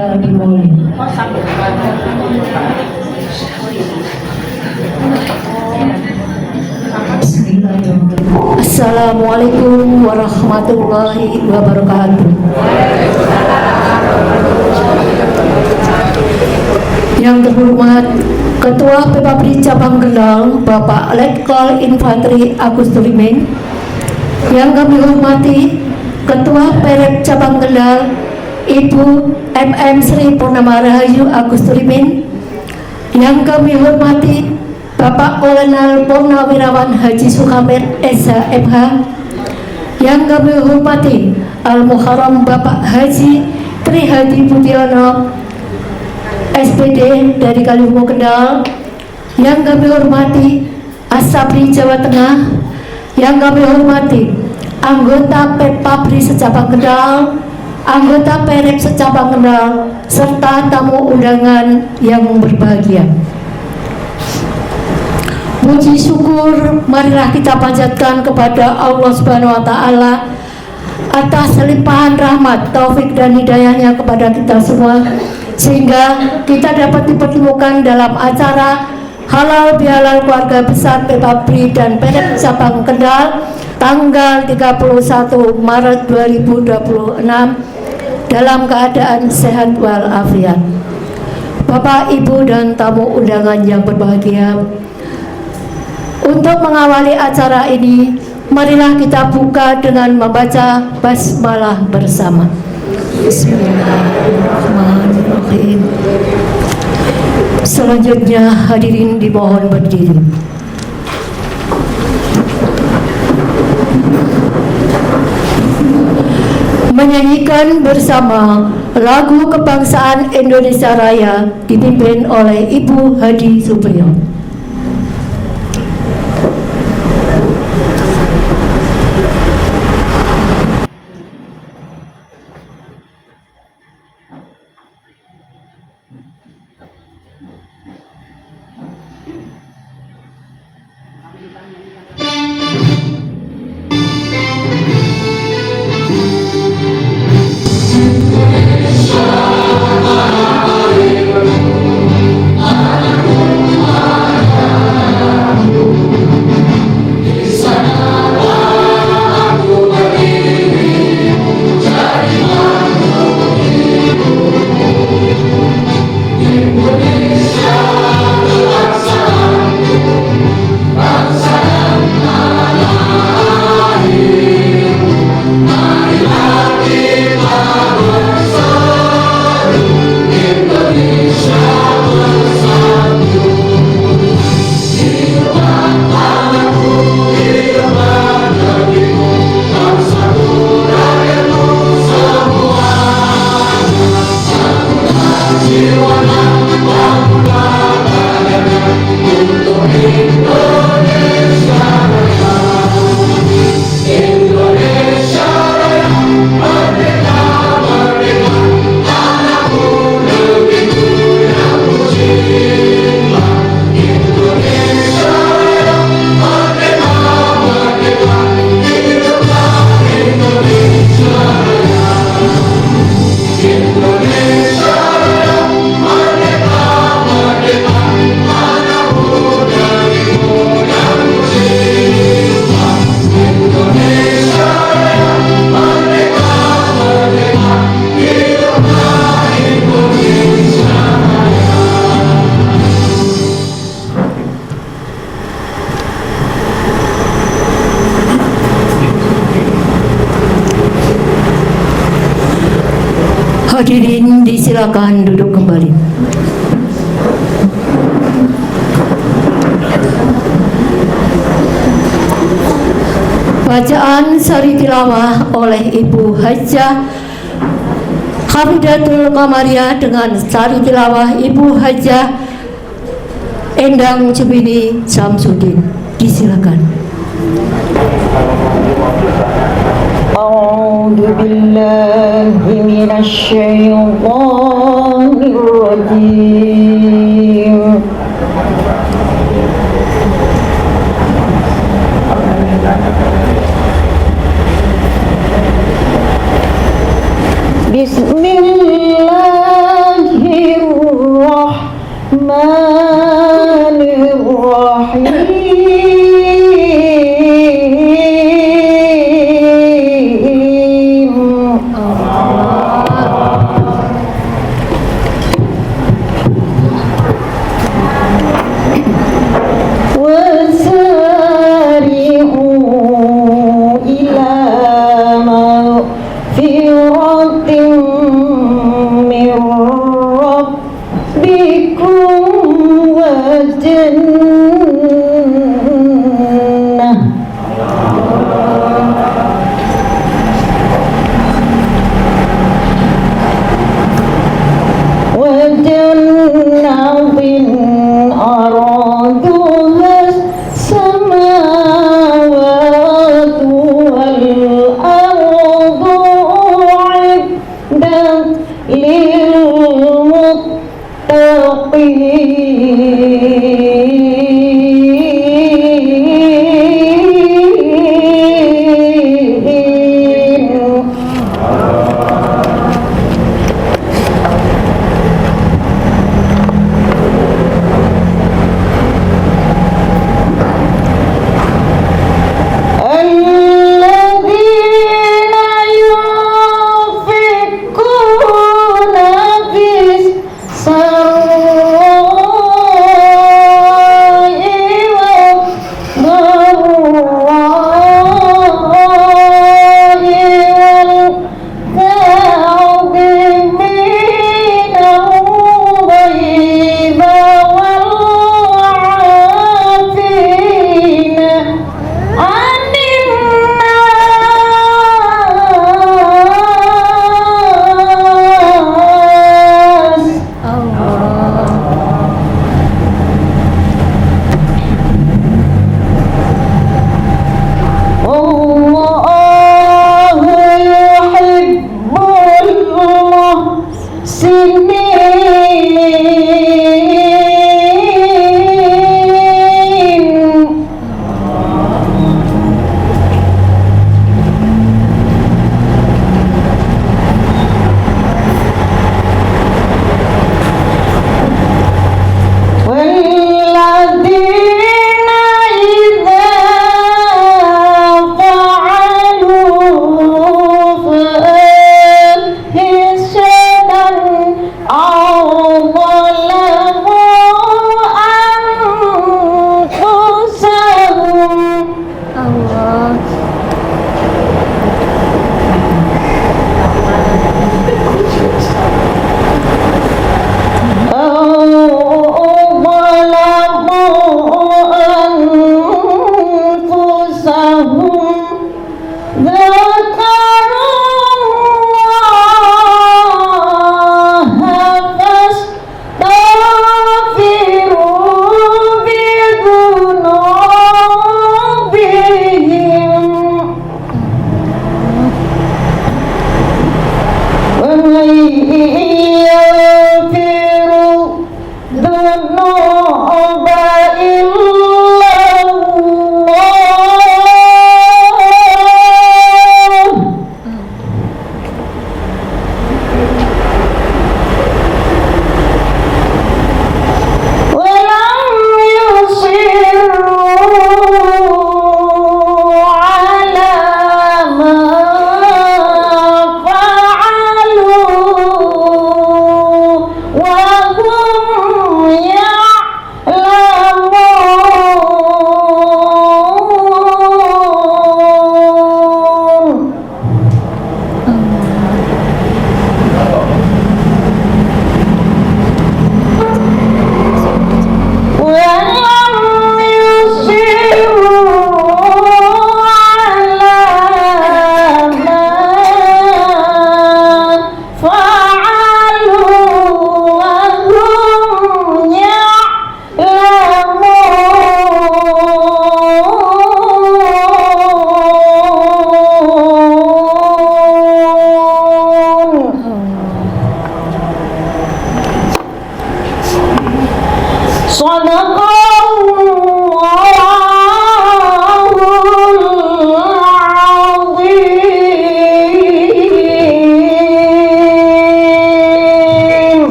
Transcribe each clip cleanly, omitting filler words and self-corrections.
Saudara dimulai. Assalamualaikum warahmatullahi wabarakatuh. Yang terhormat Ketua PPAPRI Cabang Kendal Bapak Letkol Infanteri Agus Turimin, yang kami hormati Ketua Perep Cabang Kendal Ibu MM Sri Purnama Rahayu Agus Turimin, yang kami hormati Bapak Kolonel Purnawirawan Haji Sukamir SHMH, yang kami hormati Al-Muharram Bapak Haji Tri Hadi Budiono SPD dari Kaliwungu Kendal, yang kami hormati Asabri Jawa Tengah, yang kami hormati anggota PPAPRI secabang Kendal, anggota Perep secabang Kendal, serta tamu undangan yang berbahagia. Puji syukur marilah kita panjatkan kepada Allah Subhanahu wa taala atas limpahan rahmat, taufik dan hidayahnya kepada kita semua, sehingga kita dapat dipertemukan dalam acara Halal Bihalal Keluarga Besar PPAPRI dan Perep Cabang Kendal tanggal 31 Maret 2026 dalam keadaan sehat walafiat. Bapak, Ibu, dan tamu undangan yang berbahagia, untuk mengawali acara ini, marilah kita buka dengan membaca basmalah bersama. Bismillahirrahmanirrahim. Selanjutnya hadirin dimohon berdiri. Menyanyikan bersama lagu kebangsaan Indonesia Raya dipimpin oleh Ibu Hadi Supriyo. Hadirin disilakan duduk kembali. Bacaan sari tilawah oleh Ibu Hajah Hamidatul Kamaria dengan sari tilawah Ibu Hajah Endang Jubini Samsudin. Disilakan. أعوذ بالله من الشيطان الرجيم بسم الله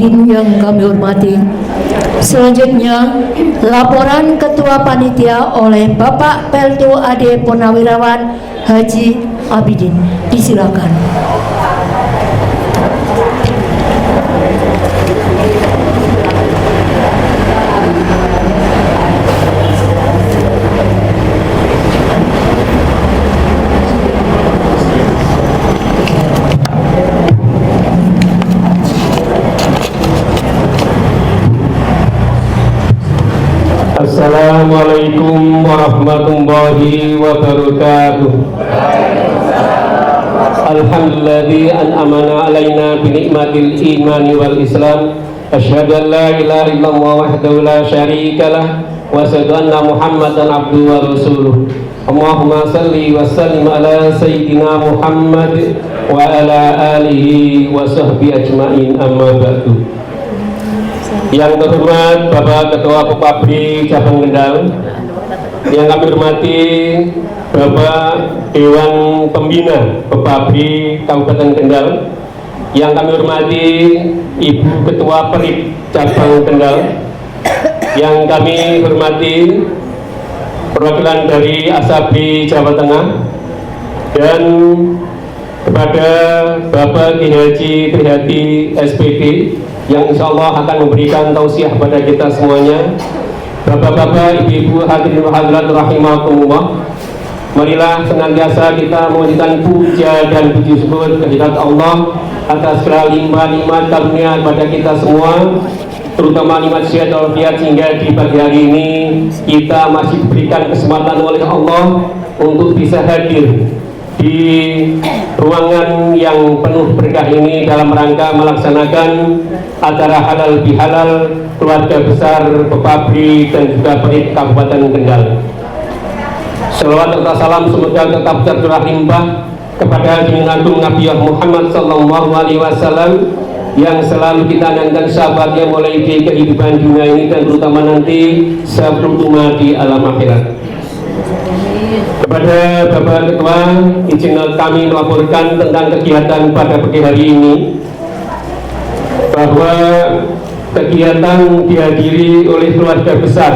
hadirin yang kami hormati. Selanjutnya, laporan Ketua Panitia oleh Bapak Peltu Ade Purnawirawan Haji Abidin. Disilakan. Assalamualaikum warahmatullahi wabarakatuh. Alhamdulilladzi an'amana alaina bi ni'matil imani wal islam. Asyhadu an la ilaha illallah wahdahu la syarikalah wa asyhadu anna Muhammadan abduhu wa rasuluh. Allahumma salli wa sallim ala sayyidina Muhammad wa ala alihi wa sahbihi ajmain, amma ba'du. Yang terhormat Bapak Ketua Pepabri Cabang Kendal, yang kami hormati Bapak Dewan Pembina Pepabri Kabupaten Kendal, yang kami hormati Ibu Ketua Perip Cabang Kendal, yang kami hormati perwakilan dari Asabi Jawa Tengah, dan kepada Bapak Ki Haji Trihadi SPD yang insya Allah akan memberikan tausiah kepada kita semuanya. Bapak-bapak, ibu-ibu, hadirin wa hadirat rahimakumullah, marilah senantiasa kita mengucapkan puja dan puji syukur kehadirat Allah atas segala limpah-limpah karunia kepada kita semua, terutama nikmat sehat walafiat, sehingga di pagi hari ini kita masih diberikan kesempatan oleh Allah untuk bisa hadir di ruangan yang penuh berkah ini dalam rangka melaksanakan acara halal bihalal keluarga besar Pepabri dan juga Perip Kabupaten Kendal. Shalawat serta salam semoga tetap tercurah limpah kepada Junjungan Agung Nabi Muhammad Sallallahu Alaihi Wasallam yang selalu kita nantikan sahabatnya mulai di kehidupan dunia ini dan terutama nanti sebelum di alam akhirat. Kepada Bapak Ketua, izin kami melaporkan tentang kegiatan pada pagi hari ini, bahwa kegiatan dihadiri oleh keluarga besar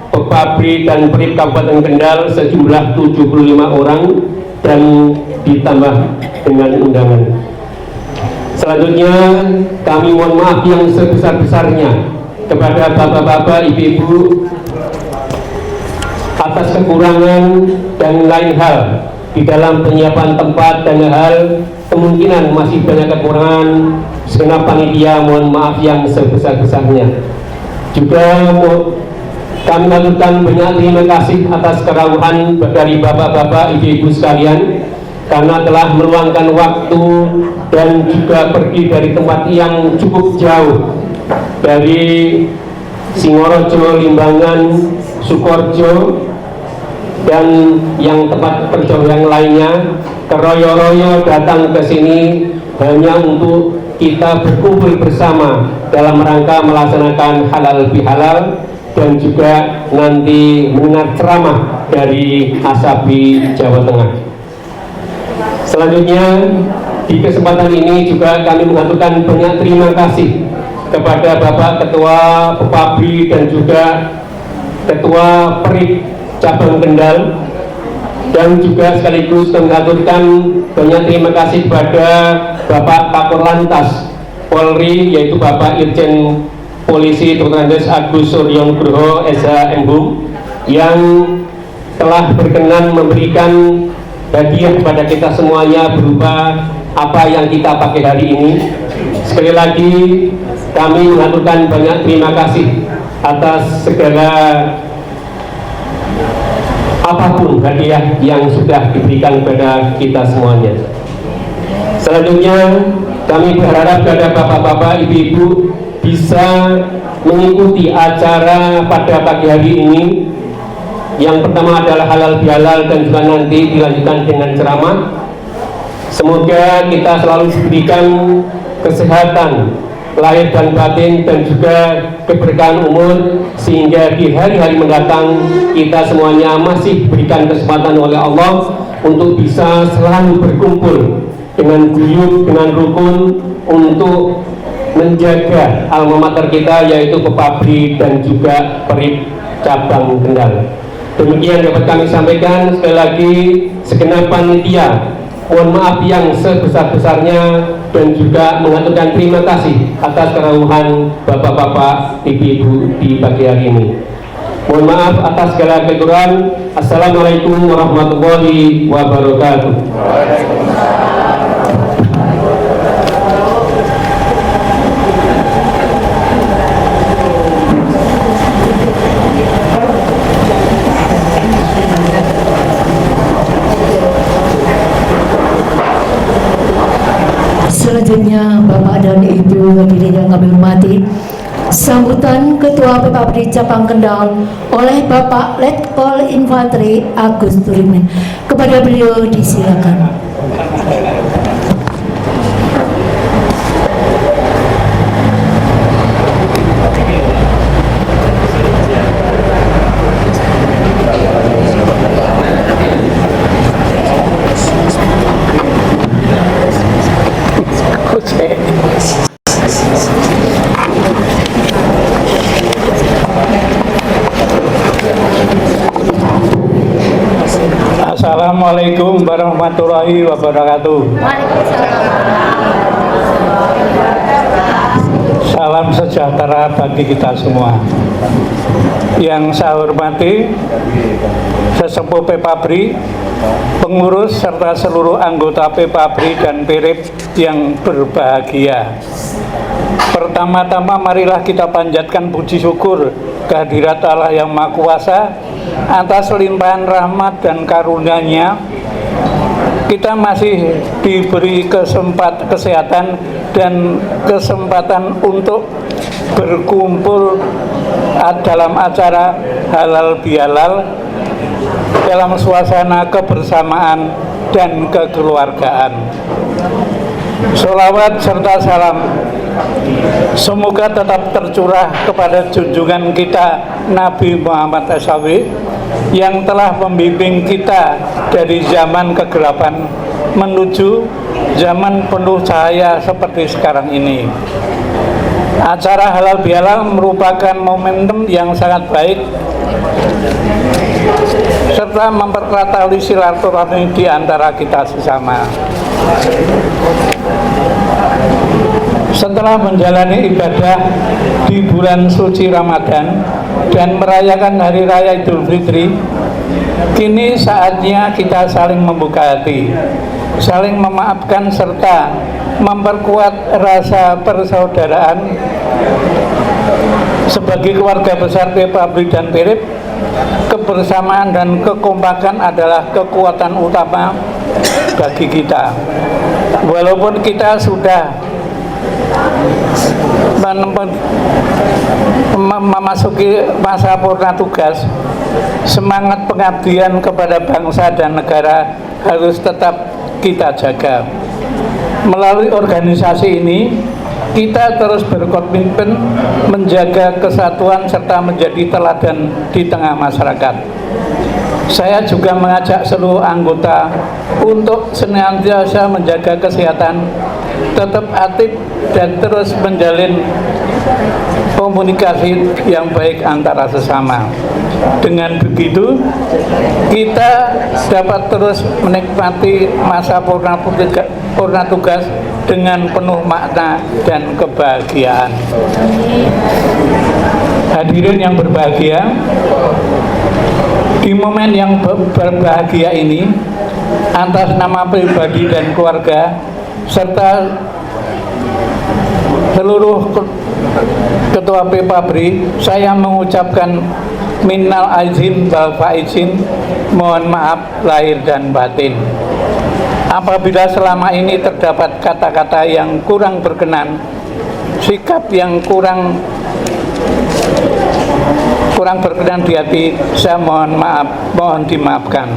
Pepabri dan Perip Kabupaten Kendal sejumlah 75 orang dan ditambah dengan undangan. Selanjutnya kami mohon maaf yang sebesar-besarnya kepada bapak-bapak, ibu-ibu atas kekurangan dan lain hal di dalam penyiapan tempat dan hal kemungkinan masih banyak kekurangan. Segenap panitia mohon maaf yang sebesar-besarnya. Juga kami mengaturkan banyak terima kasih atas kerawuhan dari bapak-bapak, ibu-ibu sekalian, karena telah meluangkan waktu dan juga pergi dari tempat yang cukup jauh dari Singorojo, Limbangan, Sukoharjo, dan yang tempat perjalanan yang lainnya, keroyo-royo datang ke sini hanya untuk kita berkumpul bersama dalam rangka melaksanakan halal bihalal dan juga nanti mendengar ceramah dari Asabi Jawa Tengah. Selanjutnya di kesempatan ini juga kami mengaturkan banyak terima kasih kepada Bapak Ketua Pepabri dan juga Ketua Perip Cabang Kendal, dan juga sekaligus mengaturkan banyak terima kasih kepada Bapak Kakor Lantas Polri, yaitu Bapak Irjen Polisi Dr. Andes Agus Suryo Nugroho SH.M.Hum, yang telah berkenan memberikan hadiah kepada kita semuanya berupa apa yang kita pakai hari ini. Sekali lagi kami mengaturkan banyak terima kasih atas segala apapun hadiah yang sudah diberikan kepada kita semuanya. Selanjutnya kami berharap kepada bapak-bapak, ibu-ibu bisa mengikuti acara pada pagi hari ini. Yang pertama adalah halal bihalal dan juga nanti dilanjutkan dengan ceramah. Semoga kita selalu diberikan kesehatan lahir dan batin dan juga keberkahan umur, sehingga di hari-hari mendatang kita semuanya masih diberikan kesempatan oleh Allah untuk bisa selalu berkumpul dengan guyup, dengan rukun, untuk menjaga alma mater kita, yaitu Pepabri dan juga Perip cabang Kendal. Demikian dapat kami sampaikan. Sekali lagi segenap panitia mohon maaf yang sebesar-besarnya dan juga mengaturkan terima kasih atas kerawuhan bapak-bapak, ibu-ibu di pagi hari ini. Mohon maaf atas segala kekurangan. Assalamualaikum warahmatullahi wabarakatuh. Selanjutnya Bapak dan Ibu hadirin yang kami hormati, sambutan Ketua Pepabri Cabang Kendal oleh Bapak Letkol Infanteri Agus Turiman. Kepada beliau disilakan. Assalamualaikum warahmatullahi wabarakatuh. Salam sejahtera bagi kita semua. Yang saya hormati sesepuh Pepabri, pengurus serta seluruh anggota Pepabri dan Perip yang berbahagia. Pertama-tama marilah kita panjatkan puji syukur kehadirat Allah yang Maha Kuasa atas limpahan rahmat dan karunia-Nya. Kita masih diberi kesehatan dan kesempatan untuk berkumpul dalam acara halal bihalal dalam suasana kebersamaan dan kekeluargaan. Sholawat serta salam semoga tetap tercurah kepada junjungan kita Nabi Muhammad SAW yang telah membimbing kita dari zaman kegelapan menuju zaman penuh cahaya seperti sekarang ini. Acara halal bihalal merupakan momentum yang sangat baik serta mempererat tali silaturahmi di antara kita sesama. Setelah menjalani ibadah di bulan suci Ramadan dan merayakan Hari Raya Idul Fitri, kini saatnya kita saling membuka hati, saling memaafkan serta memperkuat rasa persaudaraan. Sebagai keluarga besar Pepabri dan Perip, kebersamaan dan kekompakan adalah kekuatan utama bagi kita. Walaupun kita sudah memasuki masa purna tugas, semangat pengabdian kepada bangsa dan negara harus tetap kita jaga. Melalui organisasi ini, kita terus berkomitmen menjaga kesatuan serta menjadi teladan di tengah masyarakat. Saya juga mengajak seluruh anggota untuk senantiasa menjaga kesehatan, tetap aktif dan terus menjalin komunikasi yang baik antara sesama. Dengan begitu, kita dapat terus menikmati masa purna tugas dengan penuh makna dan kebahagiaan. Hadirin yang berbahagia, di momen yang berbahagia ini, atas nama pribadi dan keluarga serta seluruh ketua Pepabri, saya mengucapkan minal aizin wal faizin, mohon maaf lahir dan batin apabila selama ini terdapat kata-kata yang kurang berkenan, sikap yang kurang berkenan di hati. Saya mohon maaf, mohon dimaafkan.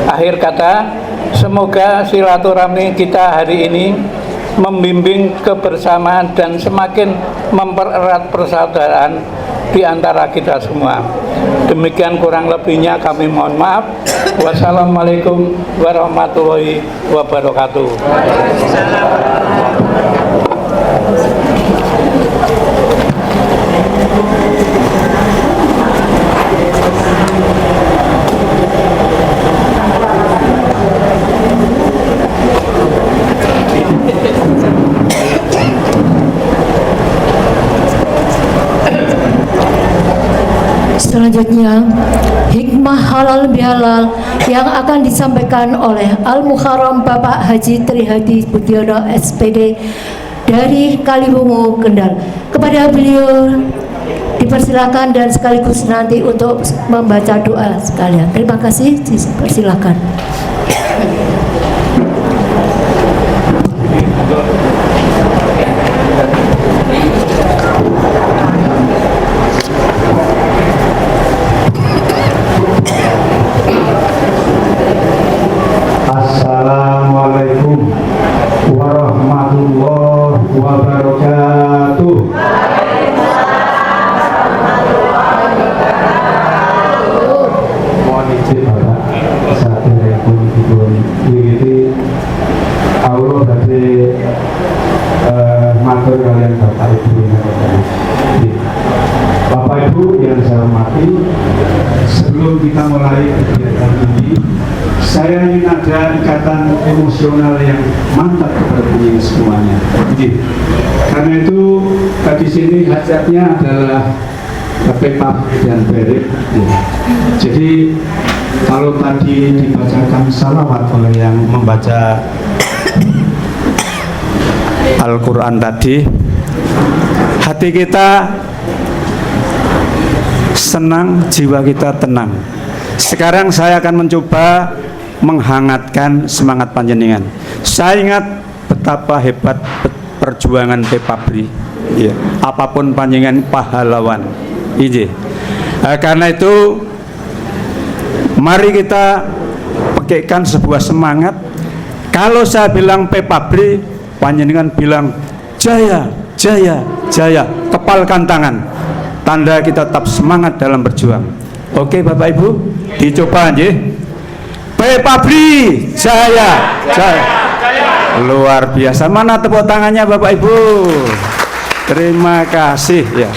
Akhir kata, semoga silaturahmi kita hari ini membimbing kebersamaan dan semakin mempererat persaudaraan di antara kita semua. Demikian kurang lebihnya kami mohon maaf. Wassalamualaikum warahmatullahi wabarakatuh. Selanjutnya, hikmah halal bihalal yang akan disampaikan oleh Al-Muharram Bapak Haji Trihadi Budiono SPD dari Kaliwungu, Kendal. Kepada beliau dipersilakan dan sekaligus nanti untuk membaca doa sekalian. Terima kasih, dipersilakan. Assalamualaikum warahmatullahi wabarakatuh. Mohon izin Bapak, saderepun dipun wiwiti Allah badhe matur kalian Bapak Ibu Bapak Ibu yang saya hormati, sebelum kita mulai kegiatan ini, saya ingin ada ikatan emosional yang mantap kepada penyanyi semuanya. Karena itu di sini hajatnya adalah Pepab dan Berib. Jadi kalau tadi dibacakan salawat oleh yang membaca Al-Quran tadi, hati kita senang, jiwa kita tenang. Sekarang saya akan mencoba menghangatkan semangat panjenengan. Saya ingat betapa hebat perjuangan Pepabri, ya. Apapun panjenengan pahlawan. Karena itu mari kita pakaikan sebuah semangat. Kalau saya bilang Pepabri, panjenengan bilang jaya, jaya, jaya. Kepalkan tangan, tanda kita tetap semangat dalam berjuang. Oke Bapak Ibu, dicoba aja. Pepabri jaya, jaya. Luar biasa. Mana tepuk tangannya Bapak Ibu? Terima kasih ya.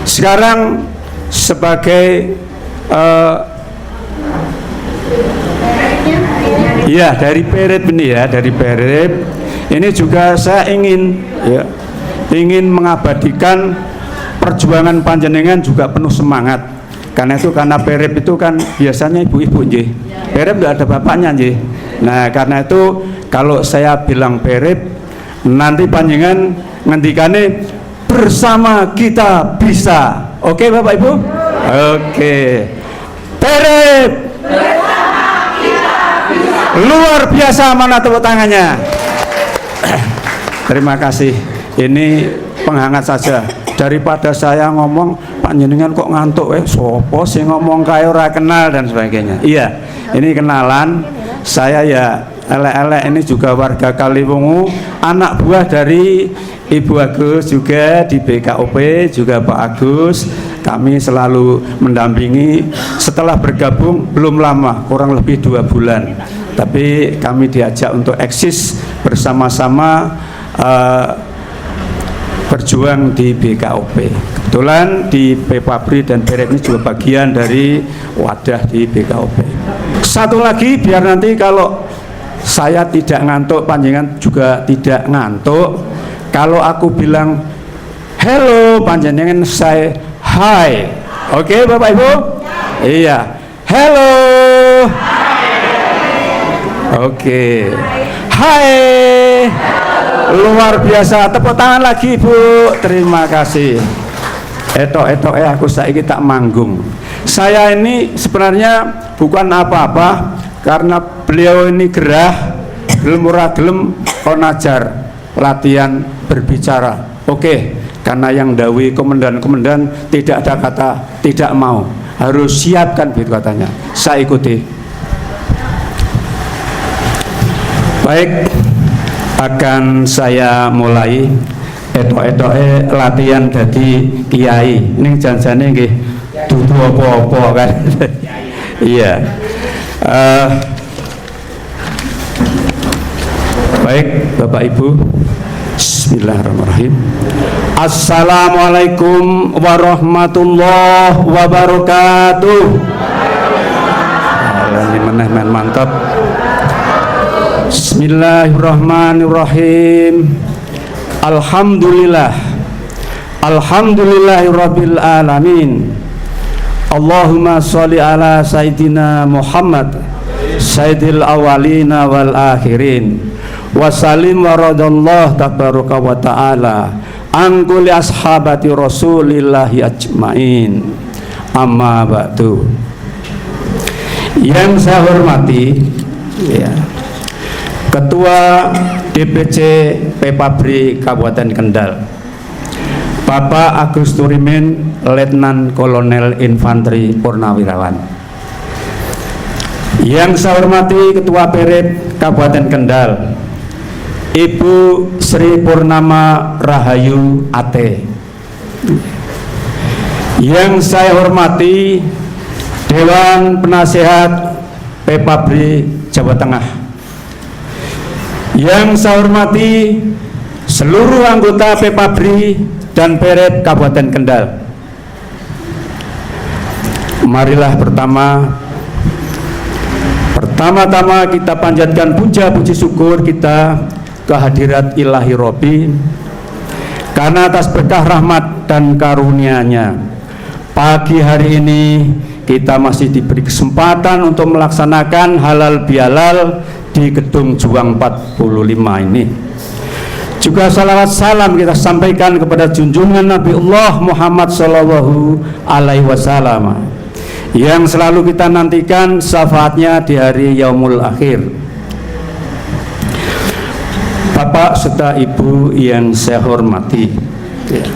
Sekarang sebagai ya dari Berib ini ya, dari Berib ini juga saya ingin mengabadikan perjuangan panjenengan juga penuh semangat. Karena Berib itu kan biasanya ibu-ibu nggih. Berib nggak ada bapaknya nggih. Nah, karena itu kalau saya bilang Berib, nanti panjenengan ngendikane bersama kita bisa. Oke Bapak Ibu? Oke. Berib. Luar biasa, mana tepuk tangannya? Terima kasih. Ini penghangat saja. Daripada saya ngomong panjenengan kok ngantuk sopo sih ngomong kayak ora kenal dan sebagainya. Iya, ini kenalan. Saya ya elek-elek ini juga warga Kaliwungu, anak buah dari Ibu Agus juga di BKOP, juga Pak Agus. Kami selalu mendampingi. Setelah bergabung belum lama, kurang lebih 2 bulan. Tapi kami diajak untuk eksis bersama-sama berjuang di BKOP. Kebetulan di Pepabri dan Berib ini juga bagian dari wadah di BKOP. Satu lagi biar nanti kalau saya tidak ngantuk, panjenengan juga tidak ngantuk. Kalau aku bilang hello, panjenengan saya hi. Oke Bapak Ibu? Iya. Hello. Oke. Hai. Luar biasa. Tepuk tangan lagi Bu. Terima kasih. Etok-etok aku saiki tak manggung. Saya ini sebenarnya bukan apa-apa, karena beliau ini gerah, gelem ora gelem kon ajar latihan berbicara. Oke, karena yang dawi komandan-komandan tidak ada kata tidak mau, harus siapkan gitu katanya. Saya ikuti. Baik, akan saya mulai. Etok-etoke latihan dadi kiai. Ning janjane nggih dudu apa-apa kan. Iya. Baik Bapak Ibu, bismillahirrahmanirrahim. Assalamualaikum warahmatullahi wabarakatuh. Ini men mantap. Bismillahirrahmanirrahim. Alhamdulillah. Alhamdulillahirabbil alamin. Allahumma sholli ala Sayyidina Muhammad Sayyidil awalina wal akhirin wa salim wa radallahu tabaraka wa ta'ala an kulli ashabati rasulillahi ajmain. Amma ba'du. Yang saya hormati ya, Ketua DPC Pepabri Kabupaten Kendal Bapak Agus Turimin, Letnan Kolonel Infanteri Purnawirawan. Yang saya hormati Ketua Perip Kabupaten Kendal Ibu Sri Purnama Rahayu Ate. Yang saya hormati Dewan Penasehat Pepabri Jawa Tengah. Yang saya hormati seluruh anggota Pepabri dan Perip Kabupaten Kendal. Marilah pertama-tama kita panjatkan puja puji syukur kita kehadirat Ilahi Robbi karena atas berkah rahmat dan karunia-Nya pagi hari ini kita masih diberi kesempatan untuk melaksanakan halal bihalal di Gedung Juang 45 ini. Juga salawat salam kita sampaikan kepada junjungan Nabi Allah Muhammad Sallallahu Alaihi Wasallam yang selalu kita nantikan syafaatnya di hari Yaumul Akhir. Bapak serta Ibu yang saya hormati ya.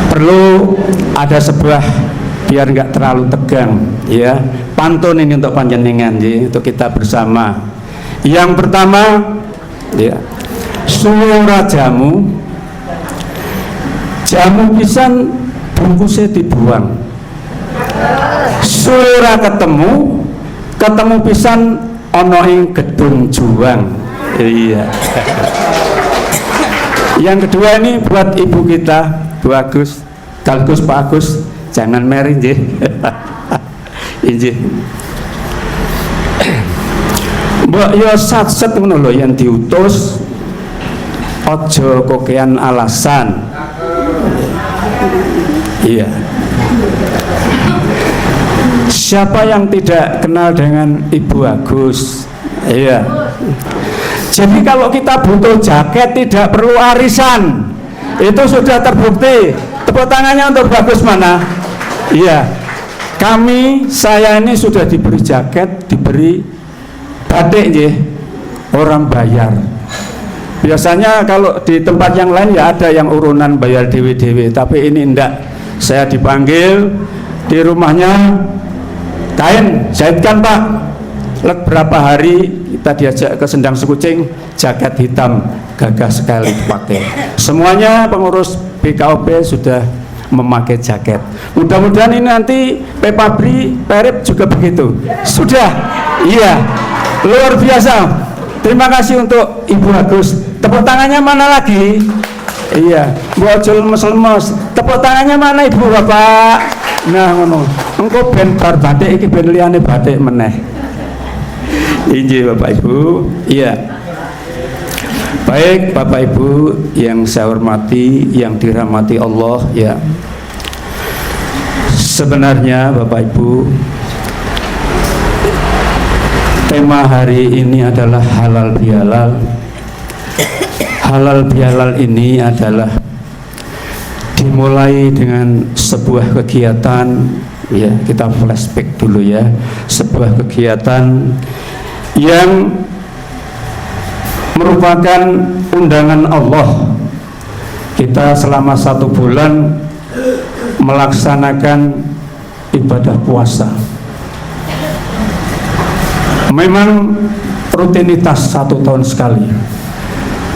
Perlu ada sebuah biar nggak terlalu tegang ya, pantun ini untuk panjenengan ya, untuk kita bersama. Yang pertama ya, suara jamu pisan bungkusnya dibuang. Suara ketemu pisan ono ing gedung juang. Iya. Yang kedua ini buat ibu kita, Bu Agus, Pak Agus, jangan meri nggih. Injih. Mbok yo sat-set ngono lho yang diutus aja kokean alasan. Iya. Siapa yang tidak kenal dengan Ibu Agus? Iya. Jadi kalau kita butuh jaket tidak perlu arisan. Itu sudah terbukti. Tepuk tangannya untuk Bagus mana? Iya. Saya ini sudah diberi jaket, diberi batik nggih. Orang bayar. Biasanya kalau di tempat yang lain ya ada yang urunan bayar dewe-dewe, tapi ini enggak. Saya dipanggil di rumahnya, kain jahitkan Pak. Berapa hari kita diajak ke Sendang Sekucing, jaket hitam gagah sekali dipakai. Semuanya pengurus BKOP sudah memakai jaket. Mudah-mudahan ini nanti Pepabri, Perip juga begitu. Sudah, iya, luar biasa. Terima kasih untuk Ibu Agus. Tepuk tangannya mana lagi? Iya, bocul lemes-lemes. Tepuk tangannya mana Ibu Bapak? Nah, ngono. Engko ben bar batik iki ben liyane batik meneh. Injih Bapak Ibu. Iya. Baik Bapak Ibu yang saya hormati, yang dirahmati Allah ya. Sebenarnya Bapak Ibu, tema hari ini adalah halal bihalal. Halal bihalal ini adalah dimulai dengan sebuah kegiatan ya, kita flashback dulu ya, sebuah kegiatan yang merupakan undangan Allah. Kita selama 1 bulan melaksanakan ibadah puasa. Memang rutinitas 1 tahun sekali,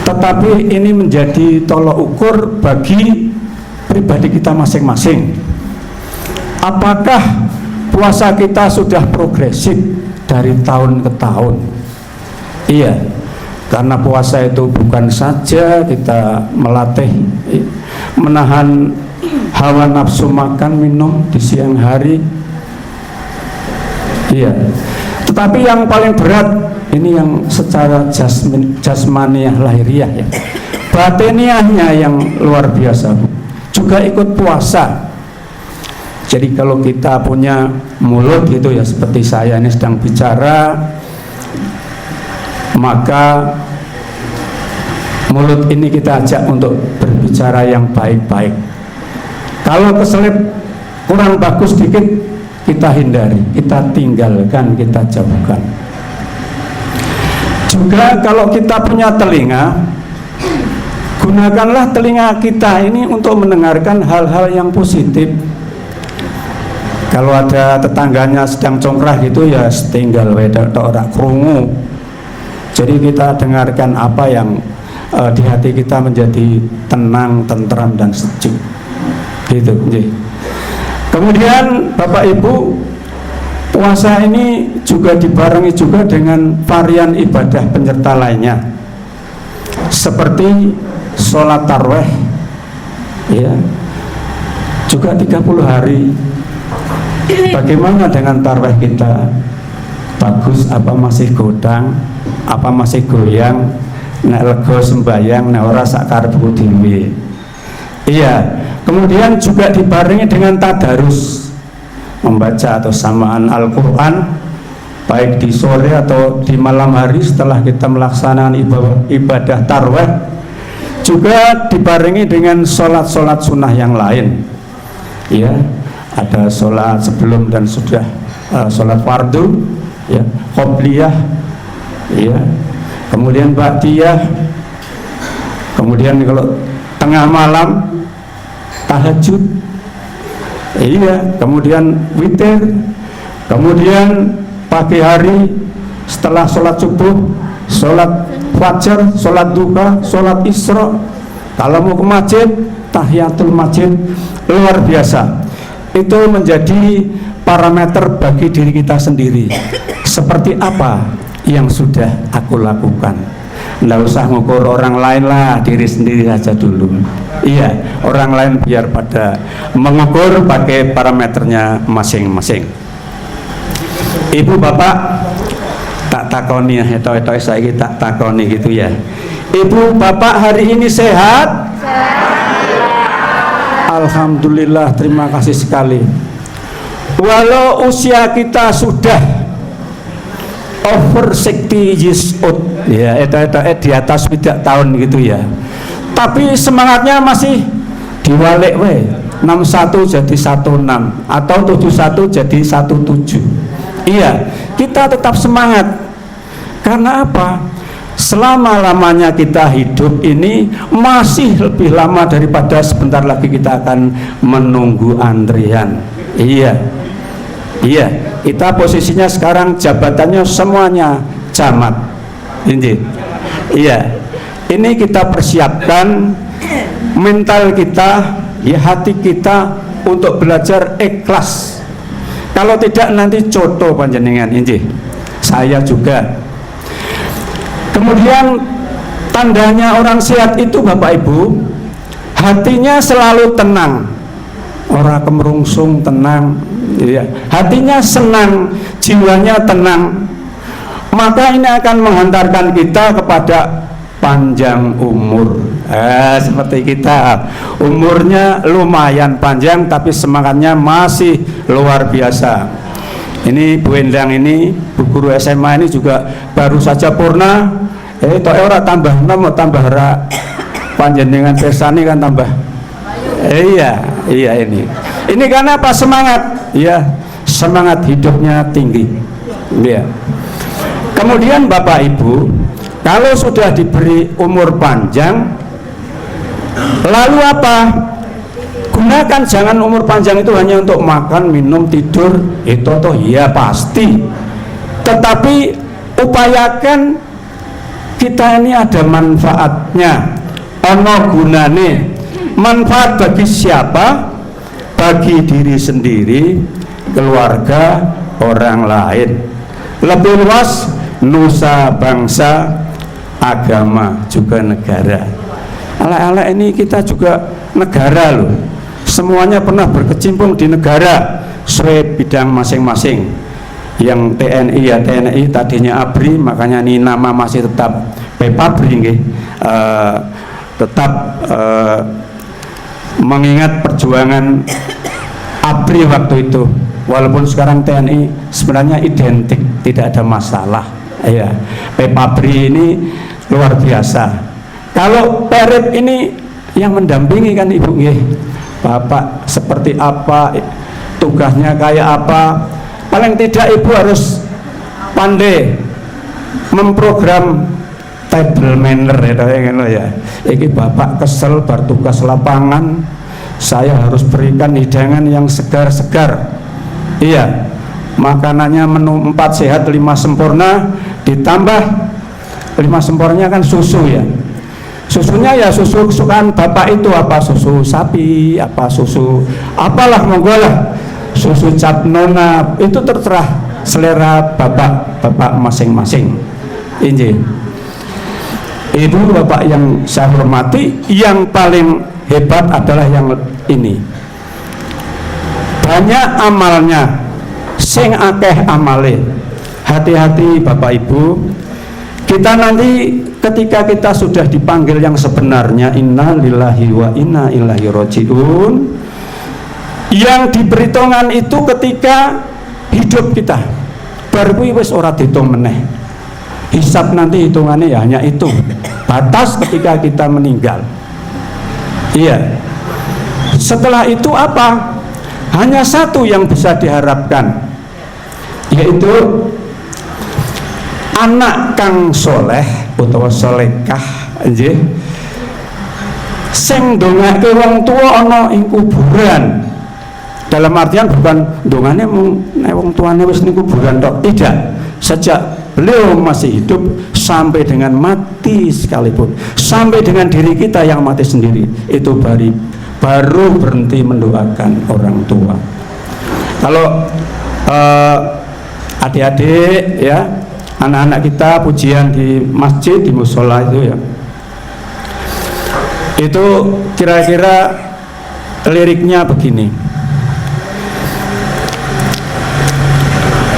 tetapi ini menjadi tolok ukur bagi pribadi kita masing-masing. Apakah puasa kita sudah progresif dari tahun ke tahun? Iya, karena puasa itu bukan saja kita melatih menahan hawa nafsu makan minum di siang hari, iya, tetapi yang paling berat ini yang secara jasmaniah lahiriah ya, batiniahnya yang luar biasa juga ikut puasa Jadi kalau kita punya mulut gitu ya, seperti saya ini sedang bicara, maka mulut ini kita ajak untuk berbicara yang baik-baik. Kalau keselip kurang bagus dikit, kita hindari, kita tinggalkan, kita jauhkan. Juga kalau kita punya telinga, gunakanlah telinga kita ini untuk mendengarkan hal-hal yang positif. Kalau ada tetangganya sedang congkrah gitu ya tinggal ora krungu. Jadi kita dengarkan apa yang di hati kita menjadi tenang, tentram dan sejuk. Gitu. Kemudian Bapak Ibu, puasa ini juga dibarengi juga dengan varian ibadah penyerta lainnya, seperti sholat tarawih, ya, juga 30 hari. Bagaimana dengan tarawih kita? Bagus apa masih godang? Apa masih goyang? Nek lego sembayang, nek ora sak karepku dhewe. Iya. Kemudian juga dibarengi dengan tadarus, membaca atau samaan Al-Quran, baik di sore atau di malam hari setelah kita melaksanakan ibadah tarawih. Juga dibarengi dengan sholat-sholat sunnah yang lain, ya, ada sholat sebelum dan sudah sholat fardu, ya, qobliyah, ya, kemudian ba'diyah, kemudian kalau tengah malam tahajud, iya, kemudian witir, kemudian pagi hari setelah sholat subuh, sholat fajar, sholat duha, sholat isra. Kalau mau ke masjid, tahiyatul masjid, luar biasa. Itu menjadi parameter bagi diri kita sendiri. Seperti apa yang sudah aku lakukan? Nggak usah ngukur orang lain lah, diri sendiri saja dulu. Iya, orang lain biar pada mengukur pakai parameternya masing-masing. Ibu bapak, tak takoni ya, itu saya tak takoni gitu ya. Ibu bapak hari ini sehat? Alhamdulillah, terima kasih sekali. Walau usia kita sudah over 60 years old, ya, di atas 3 tahun gitu ya, tapi semangatnya masih diwalek we, 61 jadi 16 atau 71 jadi 17. Iya, kita tetap semangat. Karena apa? Selama-lamanya kita hidup ini masih lebih lama daripada sebentar lagi kita akan menunggu antrian. Iya, iya, kita posisinya sekarang jabatannya semuanya camat. Ini, iya, ini kita persiapkan mental kita, ya, hati kita untuk belajar ikhlas. Kalau tidak nanti coto panjenengan. Ini saya juga. Kemudian tandanya orang sehat itu Bapak Ibu, hatinya selalu tenang, orang kemerungsung, tenang, ya. Hatinya senang, jiwanya tenang, maka ini akan menghantarkan kita kepada panjang umur. Seperti kita, umurnya lumayan panjang tapi semangatnya masih luar biasa. Ini Bu Endang ini, Bu Guru SMA ini juga baru saja purna. Ora tambah nomor tambah ra panjenengan persani kan tambah. Iya ini. Ini karena apa? Semangat, ya, semangat hidupnya tinggi. Ya. Kemudian Bapak Ibu, kalau sudah diberi umur panjang, lalu apa? Gunakan, jangan umur panjang itu hanya untuk makan, minum, tidur, itu toh ya pasti. Tetapi upayakan kita ini ada manfaatnya, ono gunane. Manfaat bagi siapa? Bagi diri sendiri, keluarga, orang lain. Lebih luas, nusa bangsa, agama, juga negara. Ala-ala ini kita juga negara loh. Semuanya pernah berkecimpung di negara sesuai bidang masing-masing. Yang TNI ya TNI, tadinya ABRI, makanya ini nama masih tetap PEPABRI, tetap mengingat perjuangan ABRI waktu itu, walaupun sekarang TNI sebenarnya identik, tidak ada masalah ya. PABRI ini luar biasa. Kalau Perip ini yang mendampingi kan Ibu nggih, Bapak seperti apa, tugasnya kayak apa, paling tidak Ibu harus pandai memprogram table manner ya. Iki Bapak kesel bertugas lapangan, saya harus berikan hidangan yang segar-segar. Iya, makanannya menu 4 sehat 5 sempurna, ditambah 5 sempurnanya kan susu ya. Susunya ya susu kesukaan Bapak itu, apa susu sapi, apa susu apalah monggo lah, susu cap nona, itu terserah selera Bapak masing-masing. Ini Ibu Bapak yang saya hormati, yang paling hebat adalah yang ini, banyak amalnya, sing akeh amale. Hati-hati Bapak Ibu, kita nanti ketika kita sudah dipanggil yang sebenarnya, inna lillahi wa inna ilaihi rajiun, yang diperhitungkan itu ketika hidup kita, baru kuwi wis ora dihitung meneh. Hisab nanti hitungannya ya hanya itu, batas ketika kita meninggal. Iya. Setelah itu apa? Hanya satu yang bisa diharapkan, yaitu anak kang soleh utawa solekah, nggih, sing ndongake wong tua ana ing kuburan. Dalam artian bukan dongane nek wong tuane wis ning kuburan tok, tidak. Sejak beliau masih hidup sampai dengan mati sekalipun, sampai dengan diri kita yang mati sendiri, itu baru berhenti mendoakan orang tua. Kalau adik-adik ya, anak-anak kita pujian di masjid, di musola itu ya, itu kira-kira liriknya begini: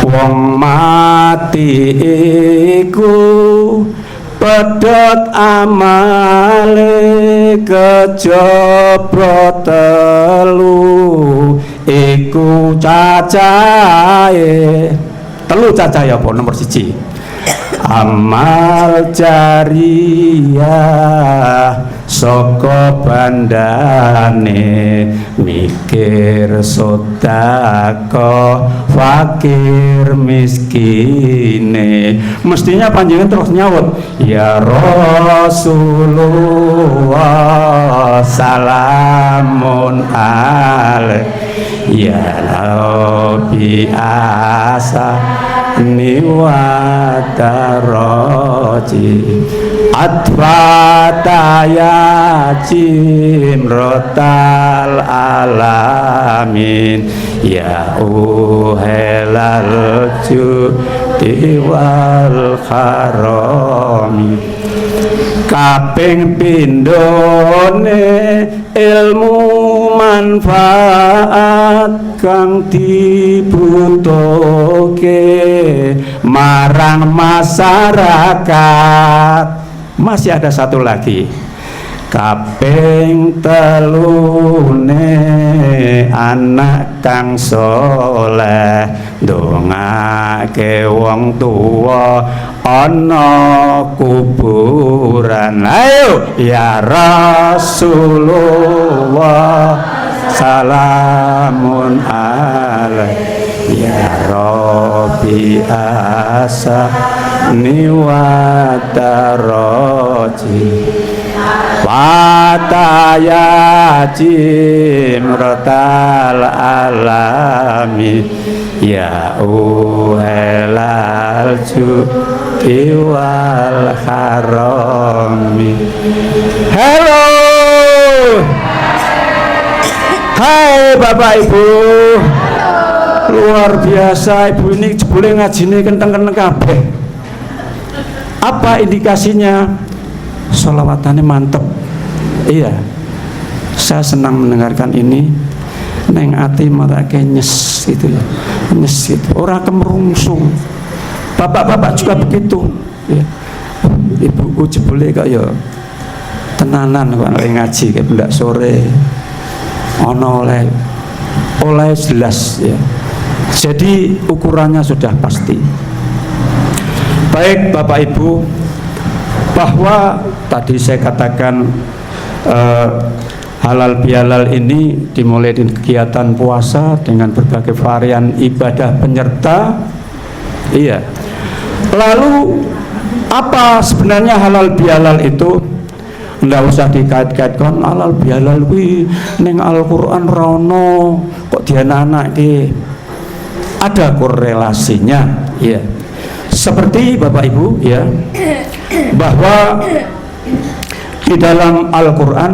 wong mati iku pedhot amale kejaba telu, iku cacahe telu, cacahe apa nomor 1? Amal jariyah saka bandane mikir sedekah fakir miskine. Mestinya panjenengan terus nyaut, ya Rasulullah salamun alaihi ya Nabi asa niwataraji adfataya jimrotal alamin ya uhelal judi wal kharami. Kaping pindhone ilmu manfaat kang dibutuhke marang masyarakat. Masih ada satu lagi, kaping telune anak kang soleh ndongake wong tuwa ana kuburan. Ayo ya Rasulullah salamun alaihi ya Rabbi asa niwataraji wataya jimrotal alami ya uhelal judi wal harami. Halo, hai Bapak Ibu, luar biasa Ibu ini jebule ngajine kenteng-kenteng kabeh. Apa indikasinya? Sholawatannya mantep. Iya, saya senang mendengarkan ini. Neng ati malah kayak nyes gitu ya, nyes gitu, orang kemerungsung. Bapak-bapak juga begitu ya. Ibuku jebule kok ya tenanan kok ngaji kayak benda sore ono oleh oleh jelas ya. Jadi ukurannya sudah pasti. Baik Bapak Ibu, bahwa tadi saya katakan halal bihalal ini dimulai dengan kegiatan puasa dengan berbagai varian ibadah penyerta. Iya. Lalu apa sebenarnya halal bihalal itu? Nggak usah dikait-kaitkan halal bihalal kuwi ning Al-Qur'an rono kok dianak-anak iki. Ada korelasinya ya. Seperti Bapak Ibu ya, bahwa di dalam Al-Qur'an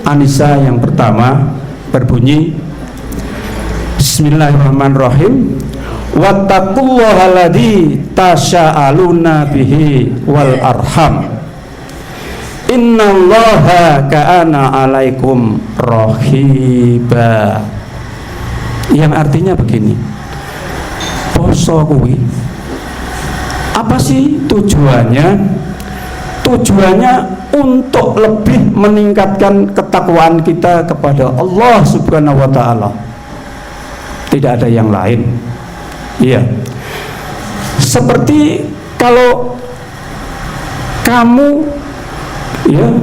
An-Nisa yang pertama berbunyi Bismillahirrahmanirrahim, wattaqullaha alladzi tasya'aluna bihi wal arham innallaha ka'ana 'alaikum rahiba. Yang artinya begini, poso kuwi apa sih tujuannya? Tujuannya untuk lebih meningkatkan ketakwaan kita kepada Allah Subhanahu wa taala. Tidak ada yang lain. Iya. Seperti kalau kamu ya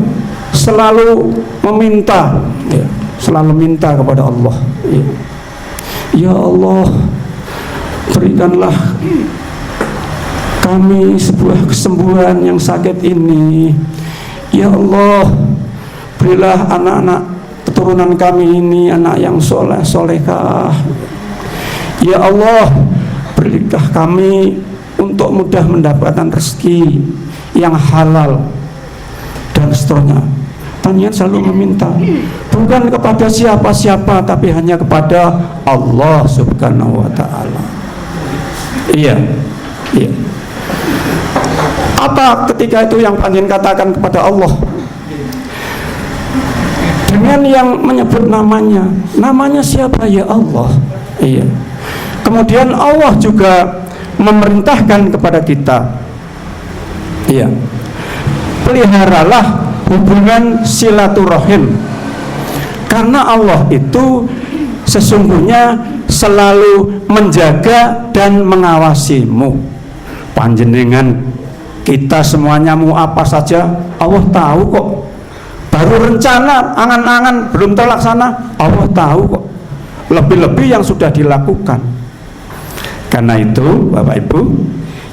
selalu meminta ya, selalu minta kepada Allah ya. Ya Allah, berikanlah kami sebuah kesembuhan yang sakit ini. Ya Allah, berilah anak-anak keturunan kami ini anak yang soleh solehah. Ya Allah, berilah kami untuk mudah mendapatkan rezeki yang halal dan seterusnya. Tanian selalu meminta bukan kepada siapa-siapa, tapi hanya kepada Allah Subhanahu wa taala. Iya. Iya. Apa ketika itu yang panjen katakan kepada Allah? Dengan yang menyebut namanya. Namanya siapa? Ya Allah. Iya. Kemudian Allah juga memerintahkan kepada kita. Iya. Peliharalah hubungan silaturahim. Karena Allah itu sesungguhnya selalu menjaga dan mengawasimu. Panjenengan kita semuanya mau apa saja Allah tahu kok. Baru rencana angan-angan belum terlaksana Allah tahu kok. Lebih-lebih yang sudah dilakukan. Karena itu Bapak Ibu,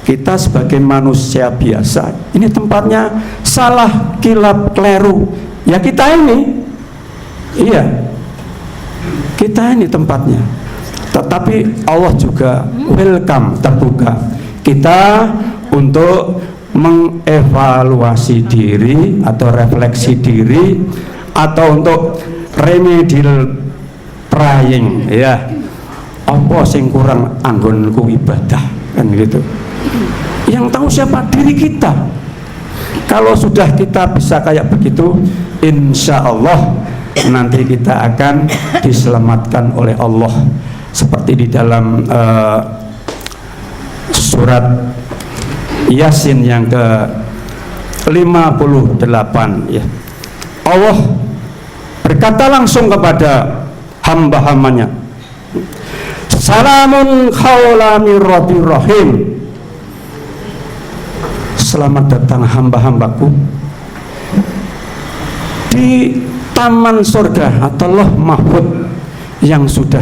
kita sebagai manusia biasa, ini tempatnya salah, kilap, keliru. Ya kita ini, iya, kita ini tempatnya. Tetapi Allah juga welcome, terbuka kita untuk mengevaluasi diri atau refleksi diri atau untuk remedial praying ya. Apa sing kurang anggonku ibadah kan gitu. Yang tahu siapa? Diri kita. Kalau sudah kita bisa kayak begitu, insya Allah nanti kita akan diselamatkan oleh Allah. Seperti di dalam surat Yasin yang ke 58 ya. Allah berkata langsung kepada hamba-hambanya, salamun qaulan mir rabbir rahim. Selamat datang hamba-hambaku di taman surga atau Lauh Mahfud yang sudah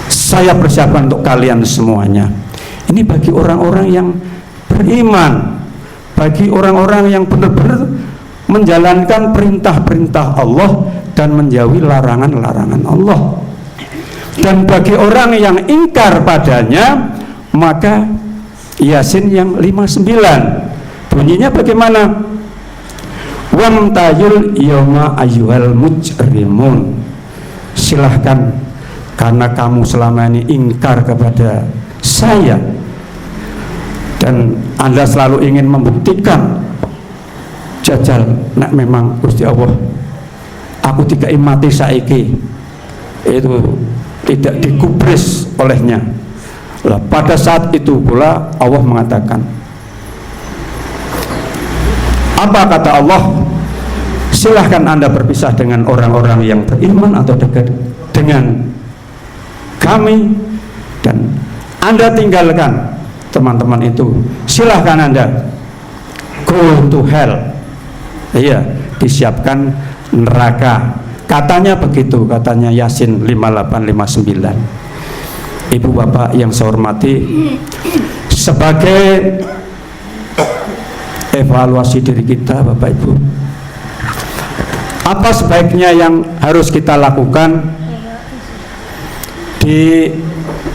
saya persiapkan untuk kalian semuanya. Ini bagi orang-orang yang beriman, bagi orang-orang yang benar-benar menjalankan perintah-perintah Allah dan menjauhi larangan-larangan Allah. Dan bagi orang yang ingkar padanya, maka Yasin yang 59 bunyinya bagaimana? Wamtayul yawma ayyuhal mujrimun. Silahkan, karena kamu selama ini ingkar kepada saya dan Anda selalu ingin membuktikan, jajal nak memang Gusti Allah aku tidak mati saiki, itu tidak dikubris olehnya. Lah, pada saat itu pula Allah mengatakan, apa kata Allah? Silahkan Anda berpisah dengan orang-orang yang beriman atau dekat dengan kami dan Anda tinggalkan teman-teman itu, silahkan Anda go to hell. Iya, disiapkan neraka. Katanya begitu, katanya Yasin 5859. Ibu bapak yang saya hormati, sebagai evaluasi diri kita Bapak Ibu, apa sebaiknya yang harus kita lakukan di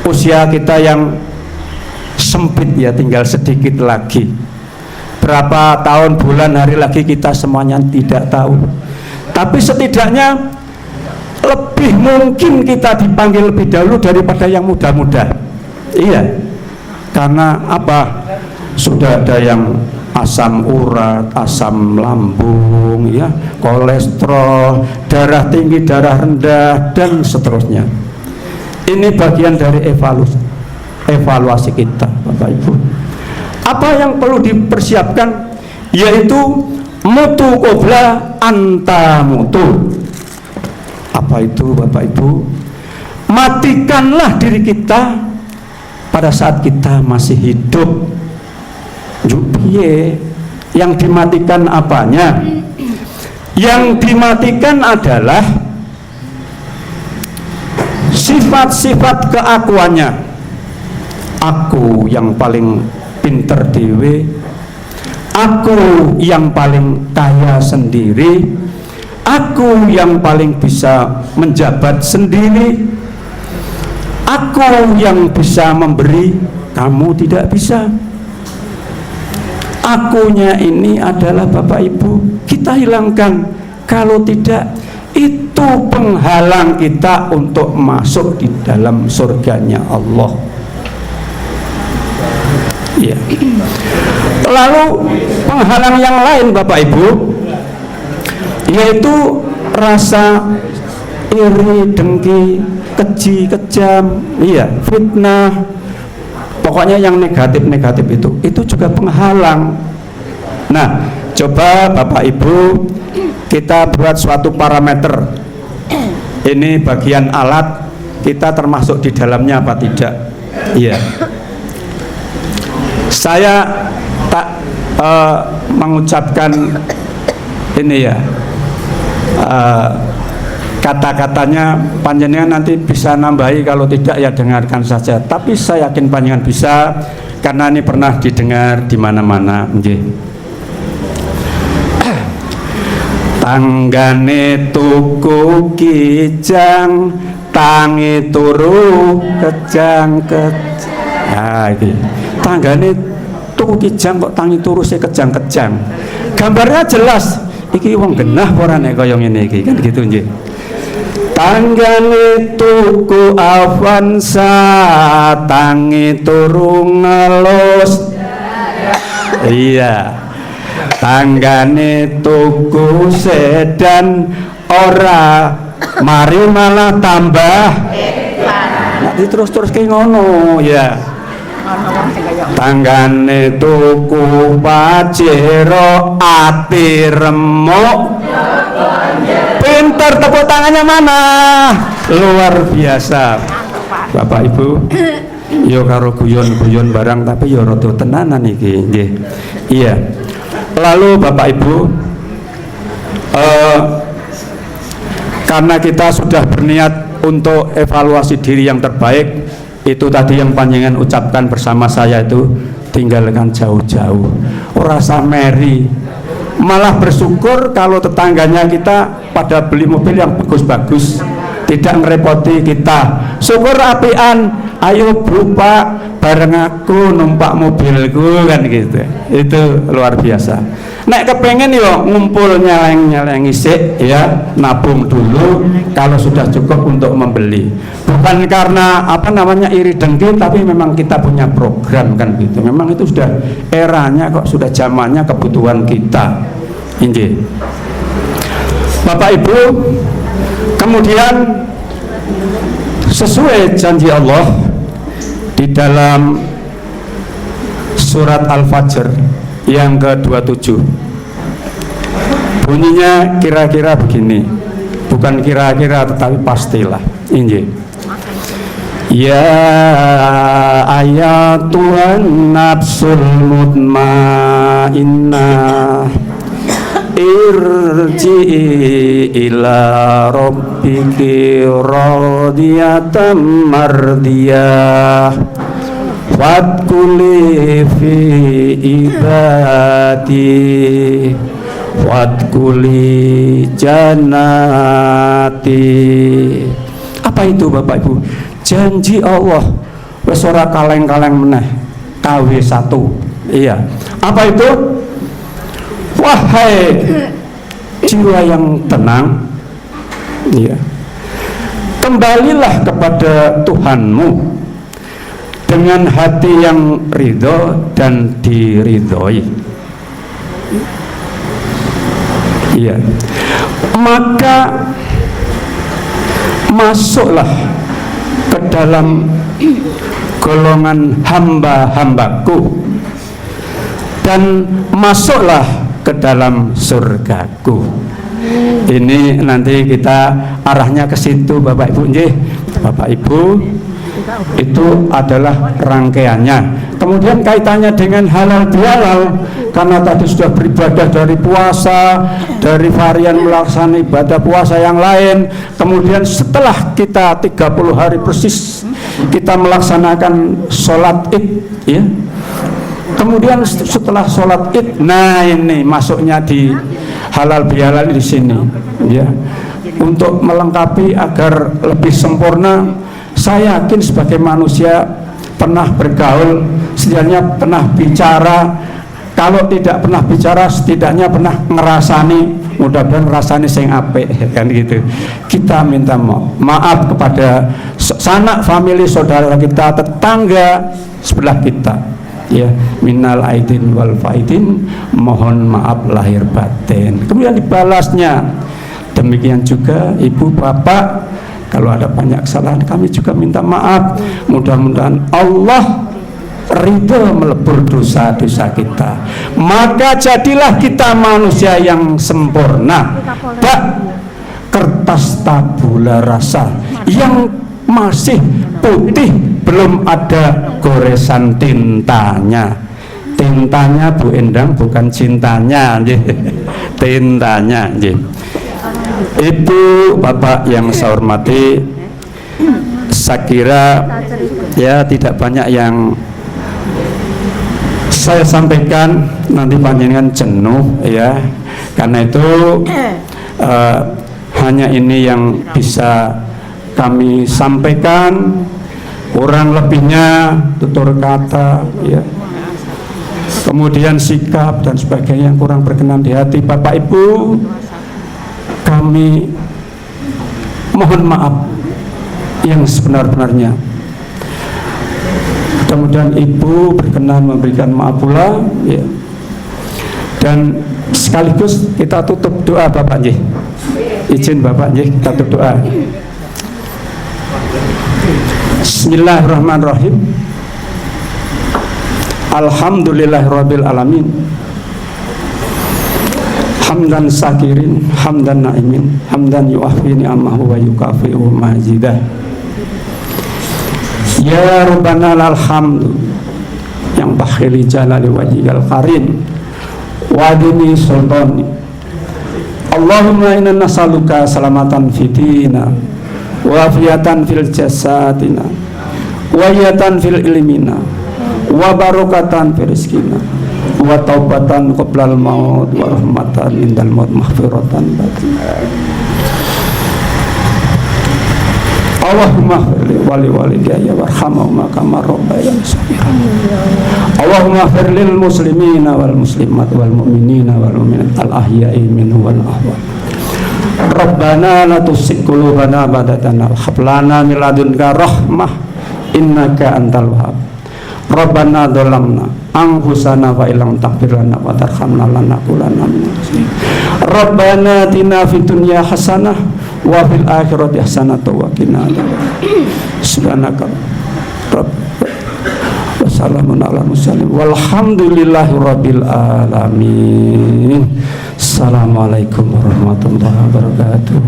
usia kita yang sempit ya, tinggal sedikit lagi, berapa tahun, bulan, hari lagi kita semuanya tidak tahu. Tapi setidaknya lebih mungkin kita dipanggil lebih dahulu daripada yang muda-muda. Iya, karena apa? Sudah ada yang asam urat, asam lambung, ya, kolesterol, darah tinggi, darah rendah, dan seterusnya. Ini bagian dari evaluasi kita, Bapak Ibu. Apa yang perlu dipersiapkan? Yaitu mutu qobla anta mutu. Apa itu Bapak Ibu? Matikanlah diri kita pada saat kita masih hidup. Jupiye, yang dimatikan apanya? Yang dimatikan adalah sifat-sifat keakuannya. Aku yang paling pinter dewe, aku yang paling kaya sendiri, aku yang paling bisa menjabat sendiri, aku yang bisa memberi, kamu tidak bisa. Akunya ini adalah Bapak Ibu, kita hilangkan. Kalau tidak, itu penghalang kita untuk masuk di dalam surganya Allah. Ya. Lalu penghalang yang lain Bapak Ibu, yaitu rasa iri, dengki, keji, kejam, iya, fitnah, pokoknya yang negatif-negatif itu juga penghalang. Nah, coba Bapak Ibu kita buat suatu parameter. Ini bagian alat, kita termasuk di dalamnya apa tidak? Iya. Saya tak mengucapkan ini ya, kata-katanya, panjenengan nanti bisa nambahi, kalau tidak ya dengarkan saja. Tapi saya yakin panjenengan bisa, karena ini pernah didengar di mana-mana. Tanggane tuku kijang, tangi turu kejang-kejang. Nah, ini tanggane tuku kijang kok tangi turu se kejang-kejang. Gambarnya jelas. Iki wong genah ora nek kaya ngene iki, kan gitu nggih. Tanggane tuku Avanza, tangi turu ngelus. Iya. Tanggane tuku sedan, ora mari malah tambah. Nek terus-terus kayak ngono ya. Tanggane tuku Pajero, ati remuk. Pinter, tepuk tangannya mana? Luar biasa. Bapak Ibu, yo karo guyon-guyon barang, tapi yo rada tenanan iki nggih. Iya. Lalu Bapak Ibu, karena kita sudah berniat untuk evaluasi diri yang terbaik, itu tadi yang panjenengan ucapkan bersama saya itu, tinggalkan jauh-jauh, ora sameri, malah bersyukur kalau tetangganya kita pada beli mobil yang bagus-bagus, tidak ngerepoti kita. Syukur apian, ayo Bu Pak, bareng aku numpak mobilku, kan gitu. Itu luar biasa. Nek kepengen yo ngumpul nyeleng-nyeleng isik ya, nabung dulu kalau sudah cukup untuk membeli. Bukan karena apa namanya iri dengki, tapi memang kita punya program, kan gitu. Memang itu sudah eranya kok, sudah zamannya kebutuhan kita. Injih. Bapak Ibu, kemudian sesuai janji Allah di dalam surat Al-Fajr yang ke-27, bunyinya kira-kira begini. bukan kira-kira tetapi pastilah. Injil. Ya ayatuhan nafsul mutmainnah irji'i ila rabbiki radiyatan mardiyah wadkuli fi ibadi wadkuli jannati. Apa itu Bapak Ibu? Janji Allah wis ora kaleng-kaleng meneh, KW1. Iya. Apa itu? Wahai jiwa yang tenang, iya, kembalilah kepada Tuhanmu dengan hati yang ridho dan diridhoi. Iya. Maka masuklah ke dalam golongan hamba-hambaku dan masuklah ke dalam surgaku. Ini nanti kita arahnya ke situ Bapak Ibu. Nggih, Bapak Ibu, itu adalah rangkaiannya. Kemudian kaitannya dengan halal bihalal, karena tadi sudah beribadah dari puasa, dari varian melaksanakan ibadah puasa yang lain. Kemudian setelah kita 30 hari persis kita melaksanakan sholat id, ya. Kemudian setelah sholat id, nah ini masuknya di halal bihalal di sini, ya. Untuk melengkapi agar lebih sempurna, saya yakin sebagai manusia pernah bergaul, setidaknya pernah bicara. Kalau tidak pernah bicara, setidaknya pernah ngerasani. Mudah-mudahan ngerasani sing apik, kan gitu. Kita minta maaf kepada sanak famili saudara kita, tetangga sebelah kita. Ya, minal aidin wal faidin, mohon maaf lahir batin. Kemudian dibalasnya. Demikian juga ibu bapak, kalau ada banyak kesalahan kami juga minta maaf. Mudah-mudahan Allah ridho melebur dosa-dosa kita. Maka jadilah kita manusia yang sempurna. Bak kertas tabula rasa yang masih putih, belum ada goresan tintanya. Tintanya Bu Endang, bukan cintanya, tintanya. Ibu bapak yang saya hormati, saya kira ya tidak banyak yang saya sampaikan, nanti panjenengan jenuh ya. Karena itu hanya ini yang bisa kami sampaikan, kurang lebihnya tutur kata ya, kemudian sikap dan sebagainya yang kurang berkenan di hati Bapak Ibu, kami mohon maaf yang sebenar-benarnya. Mudah-mudahan Ibu berkenan memberikan maaf pula ya. Dan sekaligus kita tutup doa Bapak nggih. Izin Bapak nggih, kita tutup doa. Bismillahirrahmanirrahim. Alhamdulillahirabbil alamin. Hamdan sakirin, hamdan naimin, hamdan yu'affi ni'amahu wa yukafi'u majidah. Ya Rabbana alhamdu yang bakhili jalali wajhikal karim wa dini sultani. Allahumma inna nas'aluka salamatan fitina wa afiatan fil jasadina wa yatan fil ilmina wa barakatan fil rizqina wa taubatan qoblal maut wa rahmatan indal maut maghfiratan batin. Allahumma firli wali walidayya warhamhuma kama rabbayani shaghira. Allahumma firlil muslimina wal muslimat wal mu'minina wal mu'minat al ahya'i minhum wal amwat. Rabbana la tuzigh qulubana ba'da idh hadaytana wa hab lana min ladunka rahmah innaka antal wahhab. Rabbana dzalamna anfusana wa illam taghfir lana wa tarhamna lanakunanna minal khasirin. Rabbana atina fid dunya hasanah wa fil akhirati hasanah wa qina adzabannar. Subhanaka wa salamun ala mursalin walhamdulillahi rabbil alamin. Wassalamualaikum warahmatullahi wabarakatuh.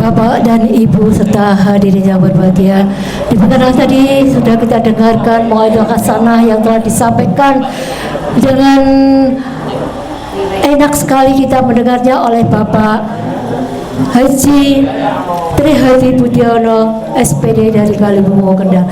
Bapak dan Ibu serta hadirin yang berbahagia, di pertengahan tadi sudah kita dengarkan mau'izah hasanah yang telah disampaikan dengan enak sekali kita mendengarnya oleh Bapak Haji Tri Hadi Budiono SPD dari Kalibungo Kendal.